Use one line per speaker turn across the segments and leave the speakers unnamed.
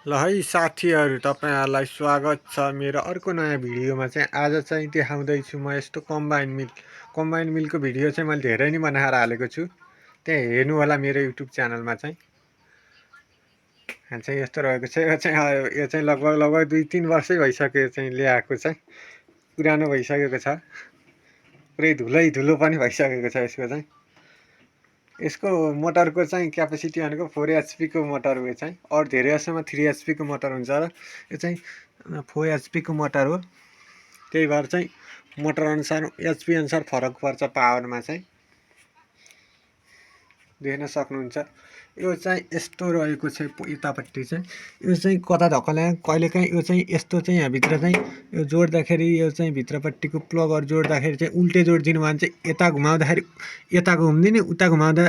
ल है साथीहरू, तपाईँहरूलाई स्वागत छ मेरो अर्को नयाँ भिडियोमा। आज चाहिँ देखाउँदैछु म यस्तो कम्बाइन मिलको भिडियो चाहिँ मैले धेरै नै बनाएर हालेको छु। त्यहाँ हेर्नु होला मेरो युट्युब च्यानलमा चाहिँ यस्तो रहेको छ। यो चाहिँ लगभग 2-3 वर्षै भइसक्यो चाहिँ ल्याएको चाहिँ, पुरानो भइसकेको छ, पुरै धुलो पनि भइसकेको छ। यसको मोटरको चाहिँ क्यापेसिटी भनेको 4 HP को मोटर हो। चाहिँ अरू धेरै जसोमा 3 HP को मोटर हुन्छ र यो चाहिँ 4 HP को मोटर हो। त्यही भएर चाहिँ मोटर अनुसार HP अनुसार फरक पर्छ पावरमा चाहिँ, देख्न सक्नुहुन्छ। यो चाहिँ यस्तो रहेको छ। यतापट्टि चाहिँ यो चाहिँ कता धक्कल्या कहिलेकाहीँ यो चाहिँ यस्तो चाहिँ यहाँभित्र चाहिँ यो जोड्दाखेरि यो चाहिँ भित्रपट्टिको प्लगहरू जोड्दाखेरि चाहिँ उल्टे जोडिदिनु भयो भने चाहिँ यता घुमाउँदाखेरि यता घुम्दिने, उता घुमाउँदा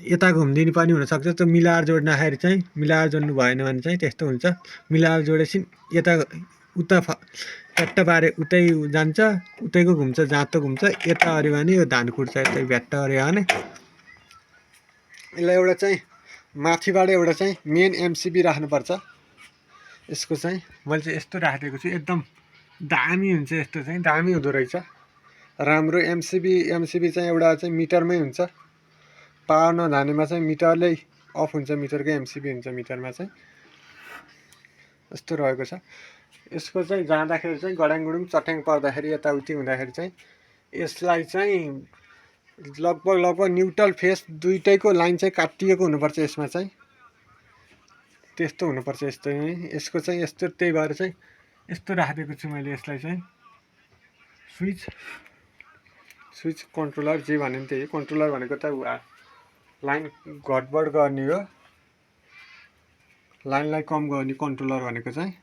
यता घुम्दिने पनि हुनसक्छ। त्यो मिलाएर जोड्दाखेरि चाहिँ मिलाएर जोड्नु भएन भने चाहिँ त्यस्तो हुन्छ। मिलाएर जोडेपछि यता उता फ्याट्ट पारे उतै जान्छ, उतैको घुम्छ, जाँतो घुम्छ। यता अऱ्यो भने यो धान कुट्छ, यतै भ्याट्ट अऱ्यो भने। यसलाई एउटा चाहिँ माथिबाट एउटा चाहिँ मेन एमसिबी राख्नुपर्छ। यसको चाहिँ मैले चाहिँ यस्तो राखिदिएको छु, एकदम दामी हुन्छ। यस्तो चाहिँ दामी हुँदो रहेछ, राम्रो एमसिबी चाहिँ एउटा चाहिँ मिटरमै हुन्छ। पावर नजानेमा चाहिँ मिटरले अफ हुन्छ, मिटरकै एमसिबी हुन्छ मिटरमा चाहिँ। यस्तो रहेको छ। यसको चाहिँ जाँदाखेरि चाहिँ गडाङगुडुङ चट्याङ पर्दाखेरि यताउति हुँदाखेरि चाहिँ यसलाई चाहिँ लगभग न्युट्रल फेस दुइटैको लाइन चाहिँ काटिएको हुनुपर्छ। यसमा चाहिँ त्यस्तो हुनुपर्छ। यसको चाहिँ यस्तो, त्यही भएर चाहिँ यस्तो राखिदिएको छु मैले यसलाई चाहिँ। स्विच कन्ट्रोलर जे भने त्यही। कन्ट्रोलर भनेको त लाइन घटबड गर्ने हो, लाइनलाई कम गर्ने कन्ट्रोलर भनेको चाहिँ।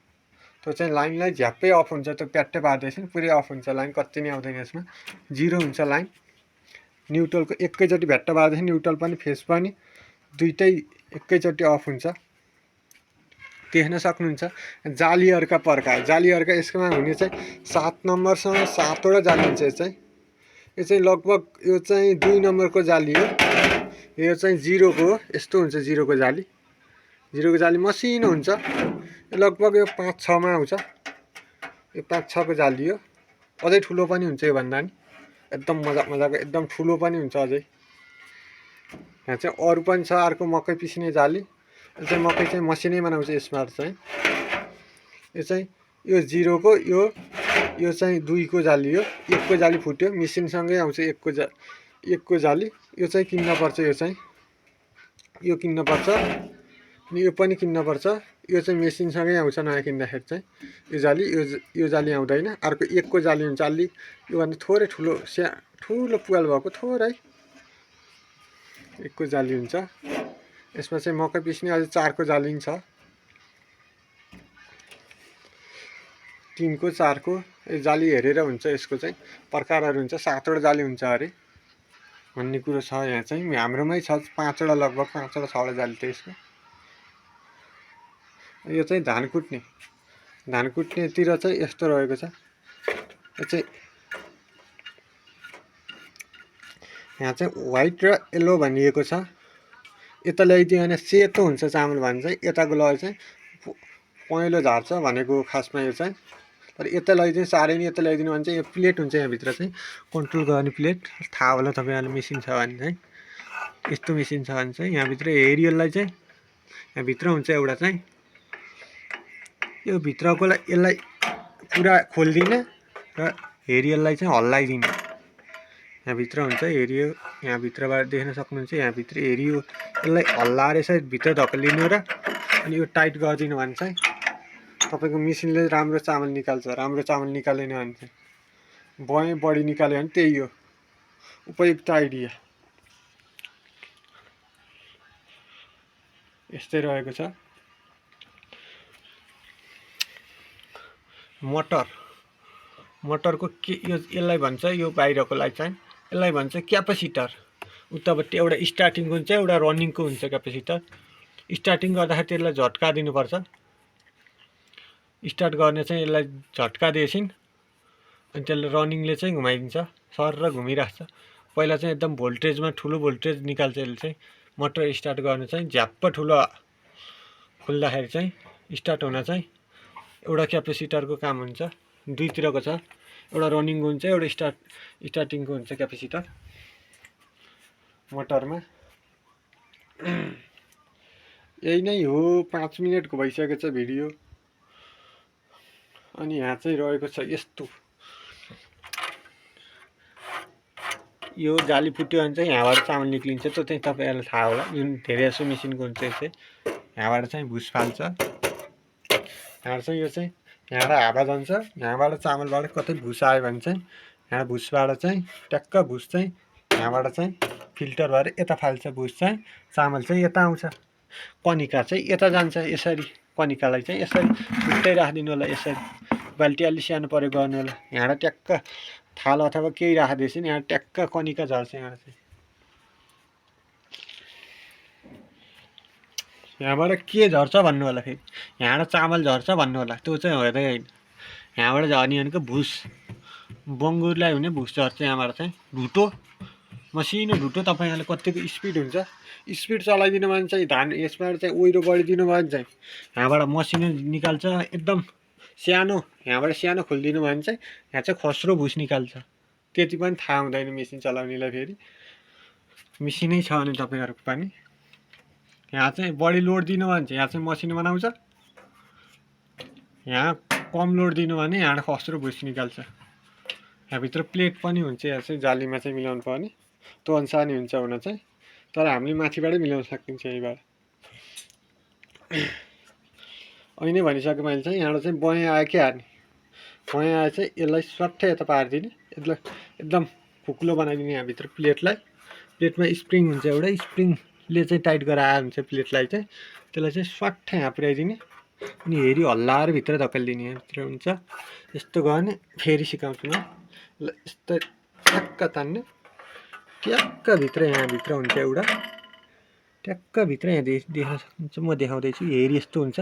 त्यो चाहिँ लाइनलाई झ्याप्पै अफ हुन्छ, त्यो प्याट्टै पार्दैछ पुरै अफ हुन्छ। लाइन कति नै आउँदैन, यसमा जिरो हुन्छ लाइन। न्युट्रलको एकैचोटि भ्याट्ट पार्दैछ, न्युट्रल पनि फेस पनि दुइटै एकैचोटि अफ हुन्छ, देख्न सक्नुहुन्छ। जालीहरूका प्रकार, जालीहरूका यसकोमा हुने चाहिँ 7 नम्बरसँग 7वटा जाली हुन्छ। यो चाहिँ लगभग यो चाहिँ 2 नम्बरको जाली हो। यो चाहिँ 0को हो, यस्तो हुन्छ। 0को जाली मसिनो हुन्छ। लगभग यो 5-6मा आउँछ। यो 5-6को जाली हो। अझै ठुलो पनि हुन्छ योभन्दा नि, एकदम मजाको एकदम ठुलो पनि हुन्छ अझै। यहाँ चाहिँ अरू पनि छ, अर्को मकै पिस्ने जाली। यो चाहिँ मकै चाहिँ मसिनै बनाउँछ यसमा चाहिँ। यो चाहिँ यो 0को, यो चाहिँ 2को जाली हो। 1को जाली फुट्यो, मेसिनसँगै आउँछ 1को जाली। यो चाहिँ किन्नुपर्छ, यो किन्नुपर्छ, अनि यो पनि किन्नुपर्छ। यो चाहिँ मेसिनसँगै आउँछ नयाँ किन्दाखेरि चाहिँ। यो जाली आउँदैन। अर्को 1को जाली हुन्छ, अलि योभन्दा थोरै ठुलो पुवाल भएको थोरै 1को जाली हुन्छ। यसमा चाहिँ मकै पिस्ने अझै 4को जाली पनि छ, 3को 4को जाली हेरेर हुन्छ। यसको चाहिँ प्रकारहरू हुन्छ, 7वटा जाली हुन्छ अरे भन्ने कुरो छ। यहाँ चाहिँ हाम्रोमै छ 5वटा, लगभग 5वटा 6वटा जाली त यसको। यो चाहिँ धान कुट्नेतिर चाहिँ यस्तो रहेको छ। यो चाहिँ यहाँ चाहिँ व्हाइट र येल्लो भनिएको छ। यता ल्याइदियो भने सेतो हुन्छ चामल भने चाहिँ, यताको लय चाहिँ पहेँलो झार्छ भनेको खासमा यो चाहिँ। तर यता ल्याइदिनु साह्रै नै, यता ल्याइदिनु भने चाहिँ यो प्लेट हुन्छ यहाँभित्र चाहिँ, कन्ट्रोल गर्ने प्लेट। थाहा होला तपाईँहरूलाई, मेसिन छ भने चाहिँ, यस्तो मेसिन छ भने चाहिँ यहाँभित्र हेरियललाई चाहिँ यहाँभित्र हुन्छ एउटा चाहिँ। यो भित्रकोलाई यसलाई पुरा खोलिदिने र हेरियललाई चाहिँ हल्लाइदिने। यहाँभित्र हुन्छ हेरियो, यहाँभित्रबाट देख्न सक्नुहुन्छ। यहाँभित्र हेरियो, यसलाई हल्लाएर यसरी भित्र धकेलिनु र अनि यो टाइट गरिदिनु भने चाहिँ तपाईँको मेसिनले राम्रो चामल निकाल्छ। राम्रो चामल निकालेन भने चाहिँ बढी निकाल्यो भने त्यही हो उपयुक्त आइडिया। यस्तै रहेको छ। मोटरको के यसलाई भन्छ, यो बाहिरकोलाई चाहिँ यसलाई भन्छ क्यापेसिटर। उतापट्टि एउटा स्टार्टिङको हुन्छ, एउटा रनिङको हुन्छ क्यापेसिटर। स्टार्टिङ गर्दाखेरि त्यसलाई झट्का दिनुपर्छ। स्टार्ट गर्ने चाहिँ यसलाई झट्का दिएछिन् अनि त्यसले रनिङले चाहिँ घुमाइदिन्छ, सरर घुमिराख्छ। पहिला चाहिँ एकदम भोल्टेजमा ठुलो भोल्टेज निकाल्छ यसले चाहिँ। मोटर स्टार्ट गर्नु चाहिँ झ्याप्प खुल्दाखेरि चाहिँ स्टार्ट हुन चाहिँ एउटा क्यापेसिटरको काम हुन्छ, दुईतिरको छ, एउटा रनिङको हुन्छ, एउटा स्टार्टिङको हुन्छ क्यापेसिटर मोटरमा। यही नै हो, 5 मिनटको भइसकेको छ भिडियो। अनि यहाँ चाहिँ रहेको छ यस्तो, यो जाली फुट्यो भने चाहिँ यहाँबाट चामल निक्लिन्छ, त्यो चाहिँ तपाईँहरूलाई थाहा होला। जुन धेरै जसो मेसिनको हुन्छ यो चाहिँ यहाँबाट चाहिँ भुस फाल्छ, यहाँ चाहिँ यो चाहिँ यहाँबाट हावा जान्छ, यहाँबाट चामलबाट कतै भुस आयो भने चाहिँ यहाँ भुसबाट चाहिँ ट्याक्क भुस चाहिँ यहाँबाट चाहिँ फिल्टर भएर यता फाल्छ, भुस चाहिँ चामल चाहिँ यता आउँछ, कनिका चाहिँ यता जान्छ। यसरी कनिकालाई चाहिँ यसरी छुट्टै राखिदिनु होला, यसरी बाल्टी अलि सानो परे गर्नु होला। यहाँबाट ट्याक्क थाल अथवा केही राखिदिएपछि यहाँ ट्याक्क कनिका झर्छ। यहाँ चाहिँ यहाँबाट के झर्छ भन्नु होला, फेरि यहाँबाट चामल झर्छ भन्नु होला, त्यो चाहिँ हुँदै होइन। यहाँबाट झर्ने भनेको भुस, बङ्गुरलाई हुने भुस झर्छ यहाँबाट चाहिँ। ढुटो, मसिनो ढुटो तपाईँहरूले कतिको स्पिड हुन्छ, स्पिड चलाइदिनु भने चाहिँ धान यसबाट चाहिँ ओहिरो बढिदिनु भयो भने चाहिँ यहाँबाट मसिनो निकाल्छ एकदम सानो, यहाँबाट सानो खोलिदिनु भयो भने चाहिँ यहाँ चाहिँ खस्रो भुस निकाल्छ। त्यति पनि थाहा हुँदैन मेसिन चलाउनेलाई। फेरि मेसिनै छ भने तपाईँहरूको पनि यहाँ चाहिँ बढी लोड दिनु भने चाहिँ यहाँ चाहिँ मसिनो बनाउँछ, यहाँ कम लोड दिनु भने यहाँ खस्रो भुस निकाल्छ। यहाँभित्र प्लेट पनि हुन्छ, यहाँ चाहिँ जालीमा चाहिँ मिलाउनु पर्ने, त्यो अनुसार नि हुन्छ हुन चाहिँ, तर हामीले माथिबाटै मिलाउन सकिन्छ। यहीबाट अहिले नै भनिसकेँ मैले चाहिँ यहाँबाट चाहिँ बयाँ आयो कि हार्ने, बयाँ आयो चाहिँ यसलाई सट्टै यता पारिदिने, यसलाई एकदम खुक्लो बनाइदिने। यहाँभित्र प्लेटमा स्प्रिङ हुन्छ, एउटा स्प्रिङले चाहिँ टाइट गराएर हुन्छ प्लेटलाई चाहिँ, त्यसलाई चाहिँ सट्टै यहाँ पुर्याइदिने अनि हेरी हल्लाएर भित्र धकेलिदिने। यहाँभित्र हुन्छ यस्तो गर्ने, फेरि सिकाउँछु म। ल यस्तो ट्याक्क तान्ने, ट्याक्क भित्र यहाँभित्र हुन्छ एउटा, ट्याक्क भित्र यहाँ देख्न सक्नुहुन्छ, म देखाउँदैछु। हेरी यस्तो हुन्छ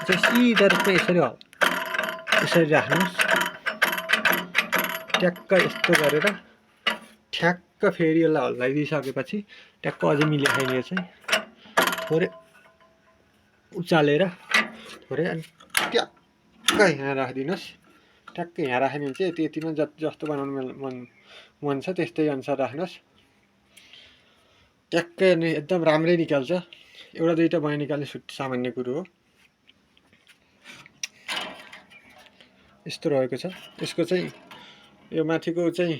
चाहिँ सिधा रूपमा यसरी राख्नुहोस्, ट्याक्क यस्तो गरेर ठ्याक्क फेरि यसलाई हल्लाइदिइसकेपछि ट्याक्क अझै मिलाइखाने चाहिँ थोरै उचालेर थोरै अनि ट्याक्क यहाँ राखिदिनुहोस्। ट्याक्क यहाँ राख्यो भने चाहिँ त्यतिमा जस्तो बनाउनु मन छ त्यस्तै अनुसार राख्नुहोस्। ट्याक्कै नै एकदम राम्रै निकाल्छ। एउटा दुईवटा बयाँ निकाल्ने सामान्य कुरो हो। यस्तो रहेको छ। यसको चाहिँ यो माथिको चाहिँ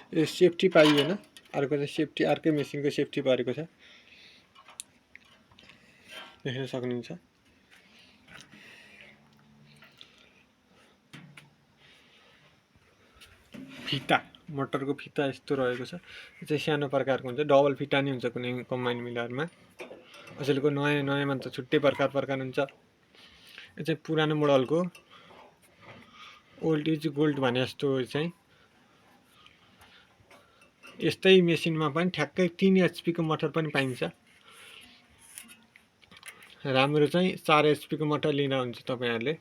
यो सेफ्टी पाइएन, अर्को चाहिँ सेफ्टी अर्कै मेसिनको सेफ्टी परेको छ, देख्न सक्नुहुन्छ। फिता, मोटरको फिता यस्तो रहेको छ। यो चाहिँ सानो प्रकारको हुन्छ, डबल फिता नि हुन्छ कुनै कम्बाइन मिलरमा। अचेलको नयाँमा त छुट्टै प्रकार हुन्छ। यो चाहिँ पुरानो मोडलको ओल्ड इज गोल्ड भने जस्तो चाहिँ यस्तै मेसिनमा पनि ठ्याक्कै 3 HP को मोटर पनि पाइन्छ। राम्रो चाहिँ 4 HP को मोटर लिन हुन्छ तपाईहरुले।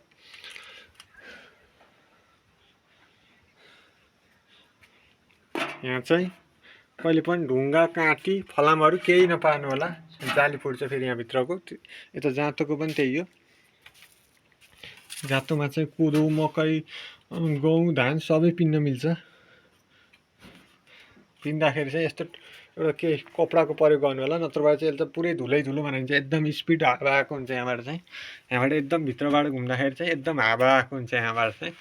यहाँ चाहिँ कहिले पनि ढुङ्गा काँटी फलामहरु केही नपार्नु होला, जाली फुट्छ फेरि यहाँ भित्रको। यता जाँतोको पनि त्यही हो। जाँतोमा चाहिँ कोदो मकै गहुँ धान सबै पिन्न मिल्छ। पिन्दाखेरि चाहिँ यस्तो एउटा के कपडाको प्रयोग गर्नु होला, नत्र भए चाहिँ यसले त पुरै धुलै धुलो बनाइन्छ। एकदम स्पिड हावा आएको हुन्छ यहाँबाट चाहिँ। यहाँबाट एकदम भित्रबाट घुम्दाखेरि चाहिँ एकदम हावा आएको हुन्छ। यहाँबाट चाहिँ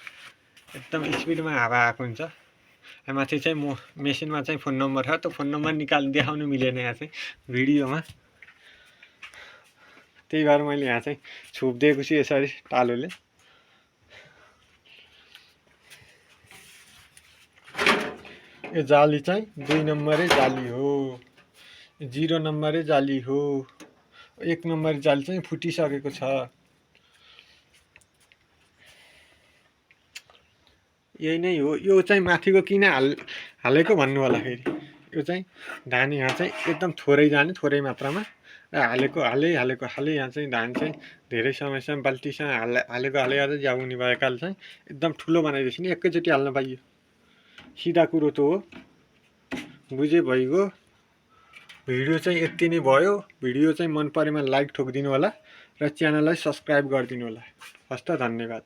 एकदम स्पिडमा हावा आएको हुन्छ। यहाँ माथि चाहिँ म मेसिनमा चाहिँ फोन नम्बर छ, त्यो फोन नम्बर देखाउनु मिलेन यहाँ चाहिँ भिडियोमा। त्यही भएर मैले यहाँ चाहिँ छोपिदिएको छु यसरी टालोले। यो जाली चाहिँ 2 नम्बरे जाली हो, 0 नम्बरे जाली हो। 1 नम्बरे जाली चाहिँ फुटिसकेको छ। यही नै हो। यो चाहिँ माथिको किन हालेको भन्नु होला। फेरि यो चाहिँ धान यहाँ चाहिँ एकदम थोरै जाने, थोरै मात्रामा हालेको हाले यहाँ चाहिँ धान चाहिँ धेरै समयसम्म बाल्टीसँग हालेको गर्दा जाउने भएकाले चाहिँ एकदम ठुलो बनाइदिएपछि नि एकैचोटि हाल्न पाइयो। सिधा कुरो त हो। बुझे भइगयो। भिडियो चाहिँ यति नै भयो। भिडियो चाहिँ मन परेमा लाइक ठोकिदिनु होला र च्यानललाई सब्सक्राइब गरिदिनु होला। हस् त, धन्यवाद।